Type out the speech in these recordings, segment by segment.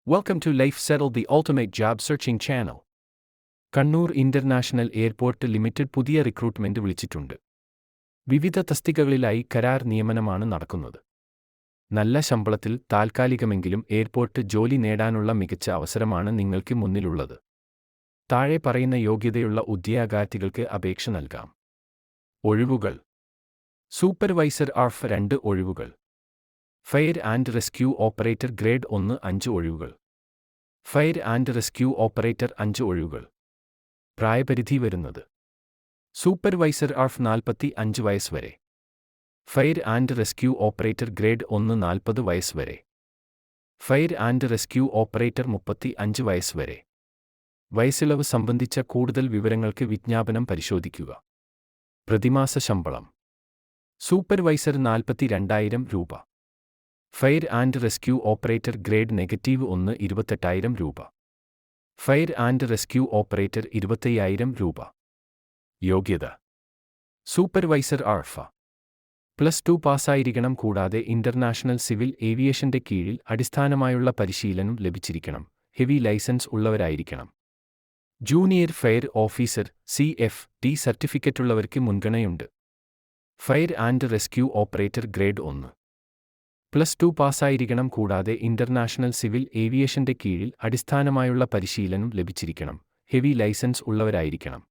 Welcome to Life Settle, the ultimate job searching channel. Kannur international airport limited പുതിയ recruitment വിളിച്ചിട്ടുണ്ട്. വിവിധ തസ്തികകളിലായി കരാർ നിയമനമാണ് നടക്കുന്നത്. നല്ല ശമ്പളത്തിൽ താൽക്കാലികമെങ്കിലും എയർപോർട്ട് ജോലി നേടാനുള്ള മികച്ച അവസരമാണ് നിങ്ങൾക്ക് മുന്നിലുള്ളത്. താഴെ പറയുന്ന യോഗ്യതയുള്ള ഉദ്യോഗാർത്ഥികൾക്ക് അപേക്ഷ നൽകാം. ഒഴിവുകൾ: സൂപ്പർവൈസർ ആർഫ് 2 ഒഴിവുകൾ. Fire and rescue operator grade 1 5 ഒഴിവുകൾ. ഫയർ ആൻഡ് റെസ്ക്യൂ ഓപ്പറേറ്റർ 5 ഒഴിവുകൾ. പ്രായപരിധി വരുന്നത്: സൂപ്പർവൈസർ ആർഫ് 45 വയസ്സ് വരെ. Fire and rescue operator grade 1 40 വയസ്സ് വരെ. ഫയർ ആൻഡ് റെസ്ക്യൂ ഓപ്പറേറ്റർ 35 വയസ്സ് വരെ. വയസ്സിളവ് സംബന്ധിച്ച കൂടുതൽ വിവരങ്ങൾക്ക് വിജ്ഞാപനം പരിശോധിക്കുക. പ്രതിമാസ ശമ്പളം: സൂപ്പർവൈസർ 42,000 രൂപ. Fire and rescue operator grade -1 28,000 രൂപ. ഫയർ ആൻഡ് റെസ്ക്യൂ ഓപ്പറേറ്റർ 25,000 രൂപ. യോഗ്യത: സൂപ്പർവൈസർ ആർഫ +2 പാസ്സായിരിക്കണം. കൂടാതെ ഇന്റർനാഷണൽ സിവിൽ ഏവിയേഷന്റെ കീഴിൽ അടിസ്ഥാനമായുള്ള പരിശീലനം ലഭിച്ചിരിക്കണം. ഹെവി ലൈസൻസ് ഉള്ളവരായിരിക്കണം. ജൂനിയർ ഫയർ ഓഫീസർ CFD സർട്ടിഫിക്കറ്റുള്ളവർക്ക് മുൻഗണനയുണ്ട്. Fire and rescue operator grade 1 +2 പാസ്സായിരിക്കണം. കൂടാതെ ഇന്റർനാഷണൽ സിവിൽ ഏവിയേഷന്റെ കീഴിൽ അടിസ്ഥാനമായുള്ള പരിശീലനം ലഭിച്ചിരിക്കണം. ഹെവി ലൈസൻസ് ഉള്ളവരായിരിക്കണം.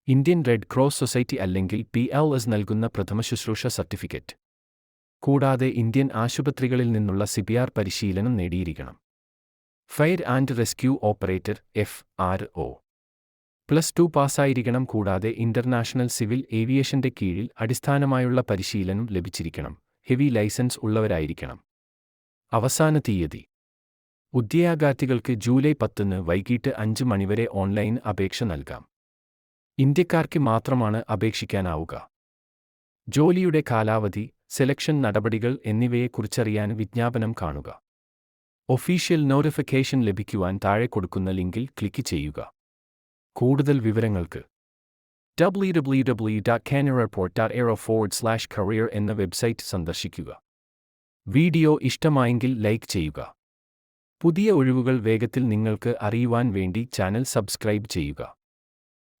ഇന്ത്യൻ റെഡ് ക്രോസ് സൊസൈറ്റി അല്ലെങ്കിൽ PLS നൽകുന്ന പ്രഥമ ശുശ്രൂഷ സർട്ടിഫിക്കറ്റ്. കൂടാതെ ഇന്ത്യൻ ആശുപത്രികളിൽ നിന്നുള്ള CPR പരിശീലനം നേടിയിരിക്കണം. Fire and rescue operator FRO +2 പാസ്സായിരിക്കണം. കൂടാതെ ഇന്റർനാഷണൽ സിവിൽ ഏവിയേഷന്റെ കീഴിൽ അടിസ്ഥാനമായുള്ള പരിശീലനം ലഭിച്ചിരിക്കണം. Heavy licence ഉള്ളവരായിരിക്കണം. അവസാന തീയതി: ഉദ്യോഗാർത്ഥികൾക്ക് ജൂലൈ 10 വൈകിട്ട് 5 മണിവരെ ഓൺലൈൻ അപേക്ഷ നൽകാം. ഇന്ത്യക്കാർക്ക് മാത്രമാണ് അപേക്ഷിക്കാനാവുക. ജോലിയുടെ കാലാവധി, സെലക്ഷൻ നടപടികൾ എന്നിവയെക്കുറിച്ചറിയാൻ വിജ്ഞാപനം കാണുക. ഒഫീഷ്യൽ നോട്ടിഫിക്കേഷൻ ലഭിക്കുവാൻ താഴെ കൊടുക്കുന്ന ലിങ്കിൽ ക്ലിക്ക് ചെയ്യുക. കൂടുതൽ വിവരങ്ങൾക്ക് www.canaraport.aero/career എന്ന വെബ്സൈറ്റ് സന്ദർശിക്കുക. വീഡിയോ ഇഷ്ടമായെങ്കിൽ ലൈക്ക് ചെയ്യുക. പുതിയ ഒഴിവുകൾ വേഗത്തിൽ നിങ്ങൾക്ക് അറിയുവാൻ വേണ്ടി ചാനൽ സബ്സ്ക്രൈബ് ചെയ്യുക.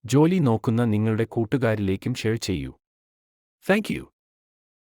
ജോലി നോക്കുന്ന നിങ്ങളുടെ കൂട്ടുകാരിലേക്കും ഷെയർ ചെയ്യൂ. Thank you.